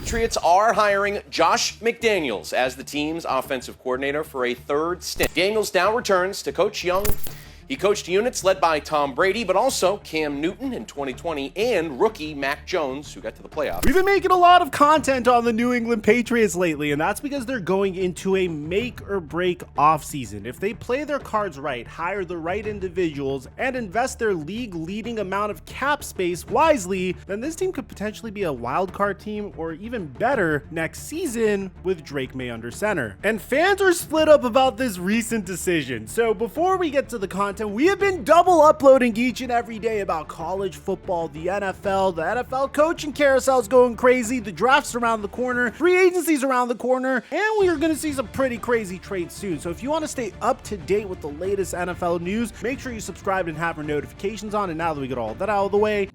Patriots are hiring Josh McDaniels as the team's offensive coordinator for a third stint. Daniels now returns to coach young. He coached units led by Tom Brady, but also Cam Newton in 2020 and rookie Mac Jones, who got to the playoffs. We've been making a lot of content on the New England Patriots lately, and that's because they're going into a make or break offseason. If they play their cards right, hire the right individuals, and invest their league-leading amount of cap space wisely, then this team could potentially be a wildcard team, or even better, next season with Drake May under center. And fans are split up about this recent decision. So before we get to the content, we have been double uploading each and every day about college football, the NFL coaching carousel's going crazy, the draft's around the corner, free agency's around the corner, and we are going to see some pretty crazy trades soon. So if you want to stay up to date with the latest NFL news, make sure you subscribe and have your notifications on. And now that we get all that out of the way,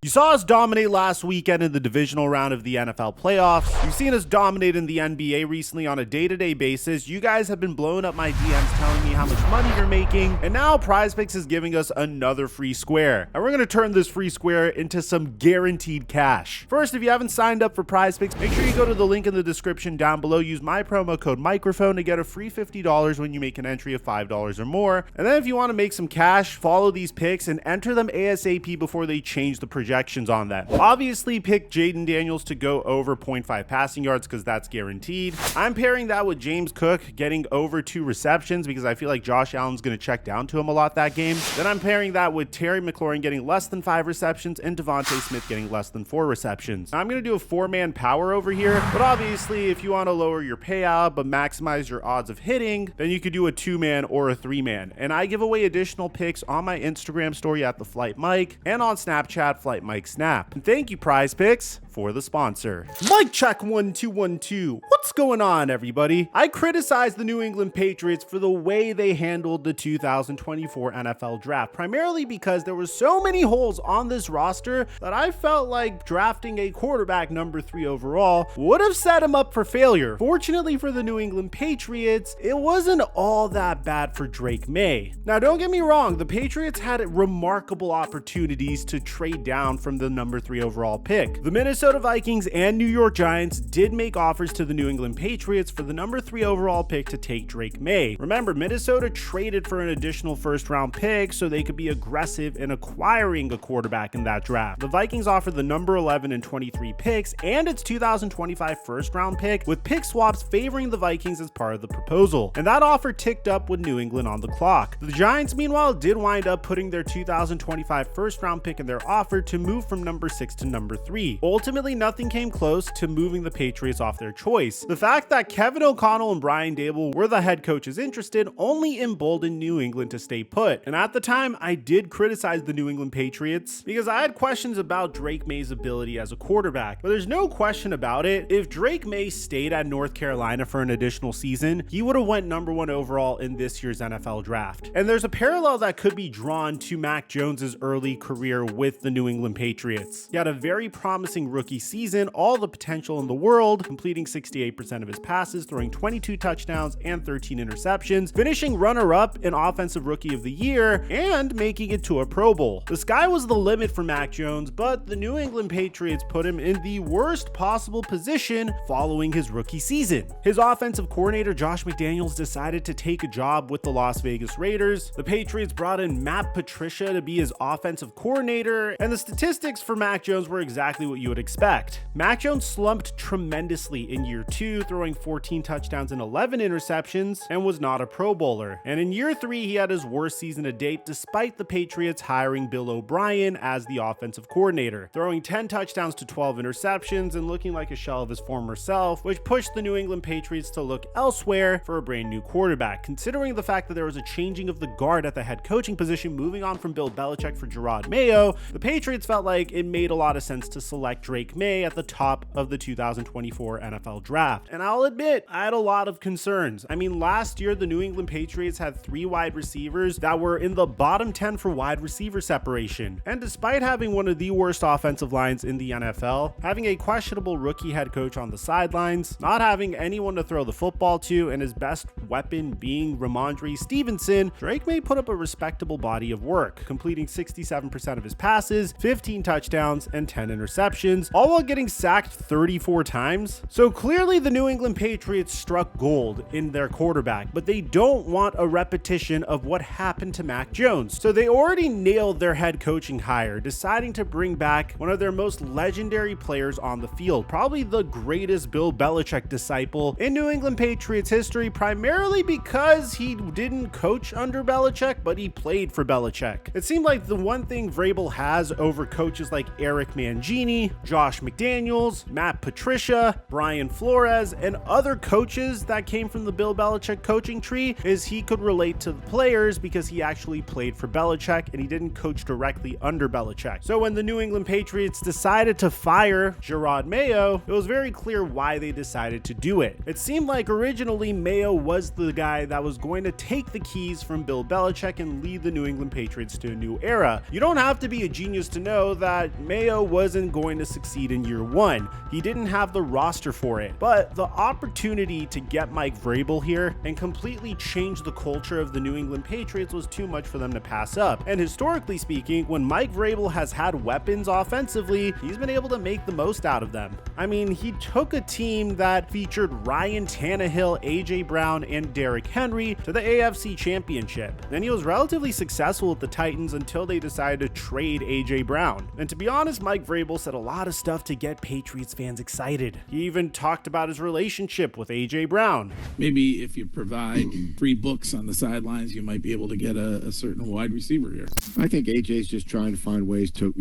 you saw us dominate last weekend in the divisional round of the NFL playoffs. You've seen us dominate in the NBA recently on a day-to-day basis. You guys have been blowing up my DMs telling me how much money you're making. And now PrizePicks is giving us another free square. And we're going to turn this free square into some guaranteed cash. First, if you haven't signed up for PrizePicks, make sure you go to the link in the description down below. Use my promo code Mikerophone to get a free $50 when you make an entry of $5 or more. And then if you want to make some cash, follow these picks and enter them ASAP before they change the projections on that. Obviously, pick Jaden Daniels to go over 0.5 passing yards because that's guaranteed. I'm pairing that with James Cook getting over 2 receptions because I feel like Josh Allen's going to check down to him a lot that game. Then I'm pairing that with Terry McLaurin getting less than 5 receptions and Devontae Smith getting less than 4 receptions. Now, I'm going to do a 4-man power over here, but obviously, if you want to lower your payout but maximize your odds of hitting, then you could do a 2-man or a 3-man. And I give away additional picks on my Instagram story at the Flight Mike and on Snapchat Flight Mike Snap. And thank you, PrizePicks, for the sponsor. Mic check 1 2 1 2. What's going on, everybody? I criticized the New England Patriots for the way they handled the 2024 NFL draft, primarily because there were so many holes on this roster that I felt like drafting a quarterback number 3 overall would have set him up for failure. Fortunately for the New England Patriots, it wasn't all that bad for Drake May. Now, don't get me wrong, the Patriots had remarkable opportunities to trade down from the number 3 overall pick. The Minnesota Vikings and New York Giants did make offers to the New England Patriots for the number 3 overall pick to take Drake May. Remember, Minnesota traded for an additional first-round pick so they could be aggressive in acquiring a quarterback in that draft. The Vikings offered the number 11 and 23 picks and its 2025 first-round pick, with pick swaps favoring the Vikings as part of the proposal. And that offer ticked up with New England on the clock. The Giants, meanwhile, did wind up putting their 2025 first-round pick in their offer to move from number 6 to number 3. Ultimately, nothing came close to moving the Patriots off their choice. The fact that Kevin O'Connell and Brian Daboll were the head coaches interested only emboldened New England to stay put. And at the time, I did criticize the New England Patriots because I had questions about Drake May's ability as a quarterback. But there's no question about it. If Drake May stayed at North Carolina for an additional season, he would have went number 1 overall in this year's NFL draft. And there's a parallel that could be drawn to Mac Jones's early career with the New England Patriots. He had a very promising rookie season, all the potential in the world, completing 68% of his passes, throwing 22 touchdowns and 13 interceptions, finishing runner-up in Offensive Rookie of the Year, and making it to a Pro Bowl. The sky was the limit for Mac Jones, but the New England Patriots put him in the worst possible position following his rookie season. His offensive coordinator, Josh McDaniels, decided to take a job with the Las Vegas Raiders. The Patriots brought in Matt Patricia to be his offensive coordinator, and the statistics for Mac Jones were exactly what you would expect. Mac Jones slumped tremendously in year 2, throwing 14 touchdowns and 11 interceptions, and was not a Pro Bowler. And in year 3, he had his worst season to date, despite the Patriots hiring Bill O'Brien as the offensive coordinator, throwing 10 touchdowns to 12 interceptions and looking like a shell of his former self, which pushed the New England Patriots to look elsewhere for a brand new quarterback. Considering the fact that there was a changing of the guard at the head coaching position, moving on from Bill Belichick for Gerard Mayo, the Patriots Patriots felt like it made a lot of sense to select Drake May at the top of the 2024 NFL draft. And I'll admit, I had a lot of concerns. I mean, last year, the New England Patriots had 3 wide receivers that were in the bottom 10 for wide receiver separation. And despite having one of the worst offensive lines in the NFL, having a questionable rookie head coach on the sidelines, not having anyone to throw the football to, and his best weapon being Ramondre Stevenson, Drake May put up a respectable body of work, completing 67% of his passes, 15 touchdowns, and 10 interceptions, all while getting sacked 34 times. So clearly the New England Patriots struck gold in their quarterback, but they don't want a repetition of what happened to Mac Jones. So they already nailed their head coaching hire, deciding to bring back one of their most legendary players on the field, probably the greatest Bill Belichick disciple in New England Patriots history, primarily because he didn't coach under Belichick, but he played for Belichick. It seemed like the one thing Vrabel has over coaches like Eric Mangini, Josh McDaniels, Matt Patricia, Brian Flores, and other coaches that came from the Bill Belichick coaching tree is he could relate to the players because he actually played for Belichick and he didn't coach directly under Belichick. So when the New England Patriots decided to fire Jerod Mayo, it was very clear why they decided to do it. It seemed like originally Mayo was the guy that was going to take the keys from Bill Belichick and lead the New England Patriots to a new era. You don't have to be a genius to know that Mayo wasn't going to succeed in year one. He didn't have the roster for it, but the opportunity to get Mike Vrabel here and completely change the culture of the New England Patriots was too much for them to pass up. And historically speaking, when Mike Vrabel has had weapons offensively, he's been able to make the most out of them. I mean, he took a team that featured Ryan Tannehill, AJ Brown, and Derrick Henry to the AFC Championship. And he was relatively successful with the Titans until they decided to trade AJ Brown. And to be honest, Mike Vrabel said a lot of stuff to get Patriots fans excited. He even talked about his relationship with AJ Brown. Maybe if you provide free books on the sidelines, you might be able to get a certain wide receiver here. I think AJ's just trying to find ways to,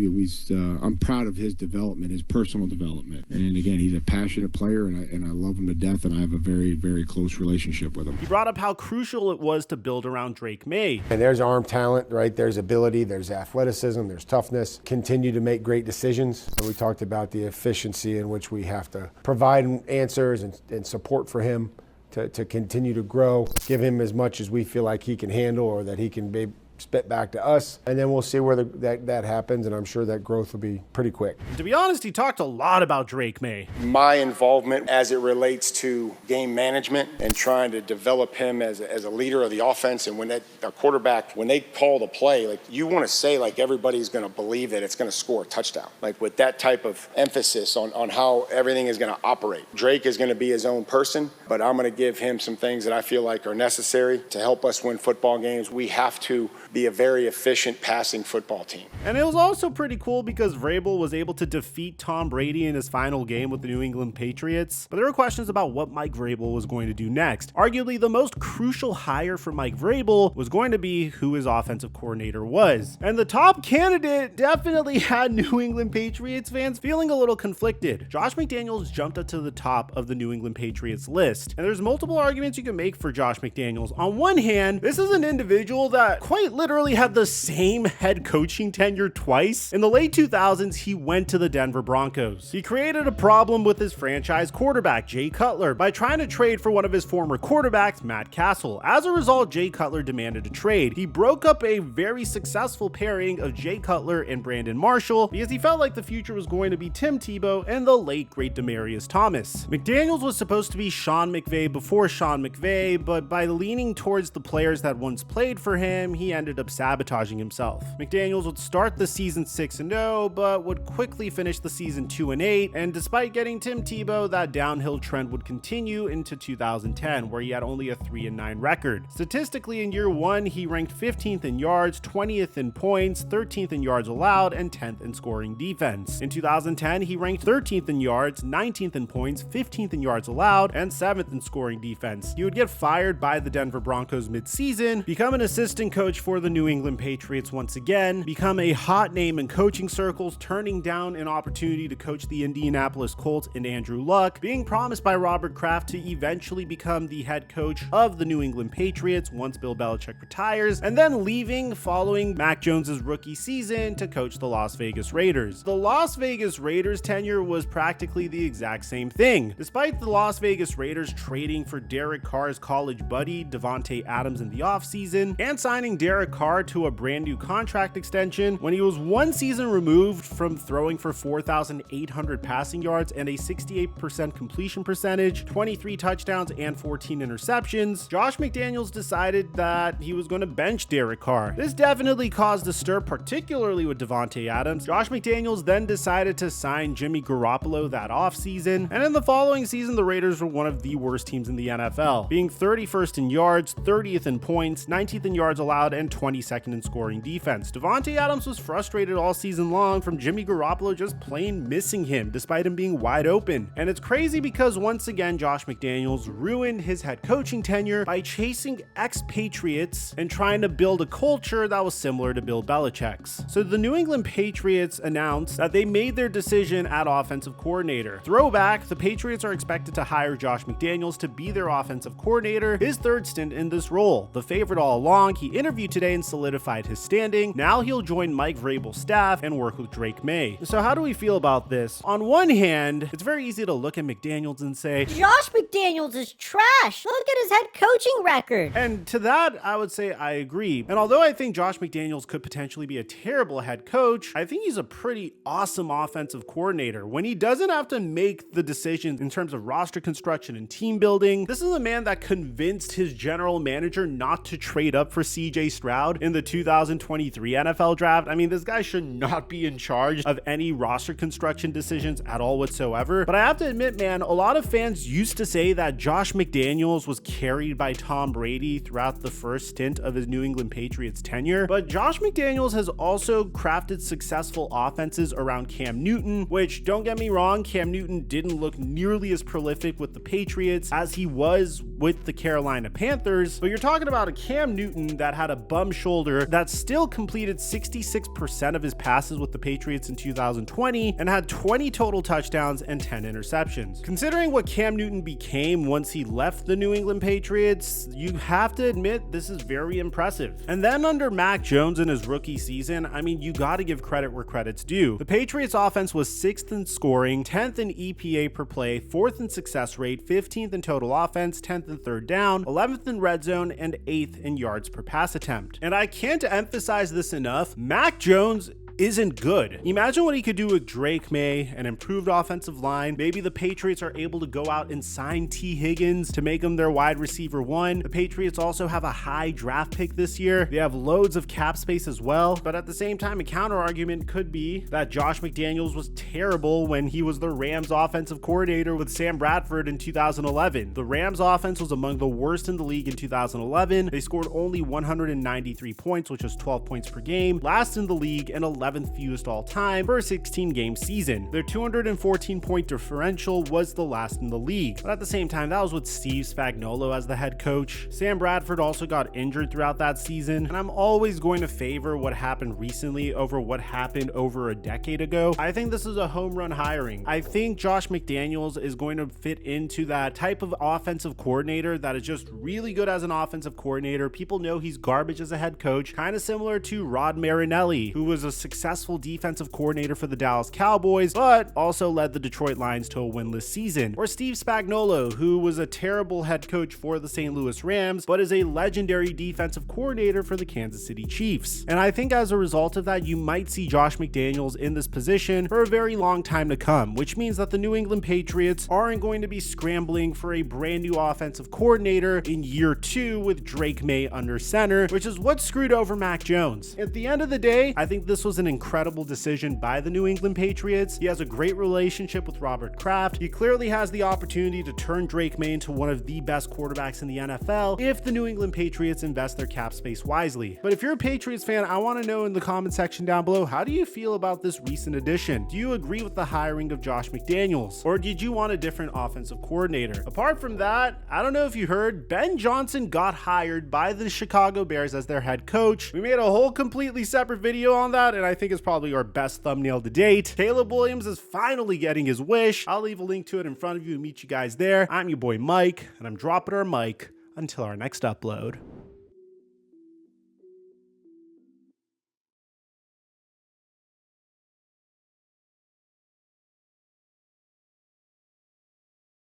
I'm proud of his development, his personal development. And again, he's a passionate player and I love him to death, and I have a very, very close relationship with him. He brought up how crucial it was to build around Drake May. And there's arm talent, right? There's ability, there's athleticism, there's toughness. Continue to make great decisions. And we talked about the efficiency in which we have to provide answers and support for him to continue to grow, give him as much as we feel like he can handle or that he can be spit back to us, and then we'll see where that happens, and I'm sure that growth will be pretty quick. To be honest, he talked a lot about Drake May. My involvement as it relates to game management and trying to develop him as a leader of the offense, and when a quarterback, when they call the play, like you want to say like everybody's going to believe that it's going to score a touchdown, like with that type of emphasis on how everything is going to operate. Drake is going to be his own person, but I'm going to give him some things that I feel like are necessary to help us win football games. We have to be a very efficient passing football team. And it was also pretty cool because Vrabel was able to defeat Tom Brady in his final game with the New England Patriots. But there were questions about what Mike Vrabel was going to do next. Arguably, the most crucial hire for Mike Vrabel was going to be who his offensive coordinator was. And the top candidate definitely had New England Patriots fans feeling a little conflicted. Josh McDaniels jumped up to the top of the New England Patriots list. And there's multiple arguments you can make for Josh McDaniels. On one hand, this is an individual that quite literally had the same head coaching tenure twice. In the late 2000s, he went to the Denver Broncos. He created a problem with his franchise quarterback, Jay Cutler, by trying to trade for one of his former quarterbacks, Matt Castle. As a result, Jay Cutler demanded a trade. He broke up a very successful pairing of Jay Cutler and Brandon Marshall because he felt like the future was going to be Tim Tebow and the late great Demaryius Thomas. McDaniels was supposed to be Sean McVay before Sean McVay, but by leaning towards the players that once played for him, he ended up sabotaging himself. McDaniels would start the season 6-0, but would quickly finish the season 2-8, and despite getting Tim Tebow, that downhill trend would continue into 2010, where he had only a 3-9 record. Statistically, in year one, he ranked 15th in yards, 20th in points, 13th in yards allowed, and 10th in scoring defense. In 2010, he ranked 13th in yards, 19th in points, 15th in yards allowed, and 7th in scoring defense. He would get fired by the Denver Broncos mid-season, become an assistant coach for for the New England Patriots once again, become a hot name in coaching circles, turning down an opportunity to coach the Indianapolis Colts and Andrew Luck, being promised by Robert Kraft to eventually become the head coach of the New England Patriots once Bill Belichick retires, and then leaving following Mac Jones's rookie season to coach the Las Vegas Raiders. The Las Vegas Raiders tenure was practically the exact same thing. Despite the Las Vegas Raiders trading for Derek Carr's college buddy Davante Adams in the offseason and signing Derek Carr to a brand new contract extension when he was one season removed from throwing for 4,800 passing yards and a 68% completion percentage, 23 touchdowns and 14 interceptions, Josh McDaniels decided that he was going to bench Derek Carr. This definitely caused a stir, particularly with Davante Adams. Josh McDaniels then decided to sign Jimmy Garoppolo that offseason, and in the following season, the Raiders were one of the worst teams in the NFL, being 31st in yards, 30th in points, 19th in yards allowed, and 22nd in scoring defense. Davante Adams was frustrated all season long from Jimmy Garoppolo just plain missing him despite him being wide open. And it's crazy because once again, Josh McDaniels ruined his head coaching tenure by chasing expatriates and trying to build a culture that was similar to Bill Belichick's. So the New England Patriots announced that they made their decision at offensive coordinator. Throwback, the Patriots are expected to hire Josh McDaniels to be their offensive coordinator, his third stint in this role. The favorite all along, he interviewed today and solidified his standing. Now he'll join Mike Vrabel's staff and work with Drake May. So how do we feel about this? On one hand, it's very easy to look at McDaniels and say, Josh McDaniels is trash. Look at his head coaching record. and to that, I would say I agree. And although I think Josh McDaniels could potentially be a terrible head coach, I think he's a pretty awesome offensive coordinator. When he doesn't have to make the decisions in terms of roster construction and team building, this is a man that convinced his general manager not to trade up for CJ Stroud in the 2023 NFL draft. I mean, this guy should not be in charge of any roster construction decisions at all whatsoever. But I have to admit, man, a lot of fans used to say that Josh McDaniels was carried by Tom Brady throughout the first stint of his New England Patriots tenure. But Josh McDaniels has also crafted successful offenses around Cam Newton, which, don't get me wrong, Cam Newton didn't look nearly as prolific with the Patriots as he was with the Carolina Panthers. But you're talking about a Cam Newton that had a bum shoulder that still completed 66% of his passes with the Patriots in 2020 and had 20 total touchdowns and 10 interceptions. Considering what Cam Newton became once he left the New England Patriots, you have to admit this is very impressive. And then under Mac Jones in his rookie season, I mean, you got to give credit where credit's due. The Patriots offense was 6th in scoring, 10th in EPA per play, 4th in success rate, 15th in total offense, 10th in third down, 11th in red zone, and 8th in yards per pass attempt. And I can't emphasize this enough, Mac Jones isn't good. Imagine what he could do with Drake May, an improved offensive line. Maybe the Patriots are able to go out and sign T. Higgins to make him their wide receiver one. The Patriots also have a high draft pick this year. They have loads of cap space as well. But at the same time, a counter argument could be that Josh McDaniels was terrible when he was the Rams offensive coordinator with Sam Bradford in 2011. The Rams offense was among the worst in the league in 2011. They scored only 193 points, which was 12 points per game, last in the league, and 11th fewest all time for a 16-game season. Their 214-point differential was the last in the league. But at the same time, that was with Steve Spagnuolo as the head coach. Sam Bradford also got injured throughout that season, and I'm always going to favor what happened recently over what happened over a decade ago. I think this is a home run hiring. I think Josh McDaniels is going to fit into that type of offensive coordinator that is just really good as an offensive coordinator. People know he's garbage as a head coach, kind of similar to Rod Marinelli, who was a successful defensive coordinator for the Dallas Cowboys, but also led the Detroit Lions to a winless season. Or Steve Spagnuolo, who was a terrible head coach for the St. Louis Rams, but is a legendary defensive coordinator for the Kansas City Chiefs. And I think as a result of that, you might see Josh McDaniels in this position for a very long time to come, which means that the New England Patriots aren't going to be scrambling for a brand new offensive coordinator in year 2 with Drake May under center, which is what screwed over Mac Jones. At the end of the day, I think this was an an incredible decision by the New England Patriots. He has a great relationship with Robert Kraft. He clearly has the opportunity to turn Drake May into one of the best quarterbacks in the NFL if the New England Patriots invest their cap space wisely. But if you're a Patriots fan, I want to know in the comment section down below, how do you feel about this recent addition? Do you agree with the hiring of Josh McDaniels, or did you want a different offensive coordinator? Apart from that, I don't know if you heard, Ben Johnson got hired by the Chicago Bears as their head coach. We made a whole completely separate video on that, and I think it's probably our best thumbnail to date. Caleb Williams is finally getting his wish. I'll leave a link to it in front of you and meet you guys there. I'm your boy Mike, and I'm dropping our mic until our next upload.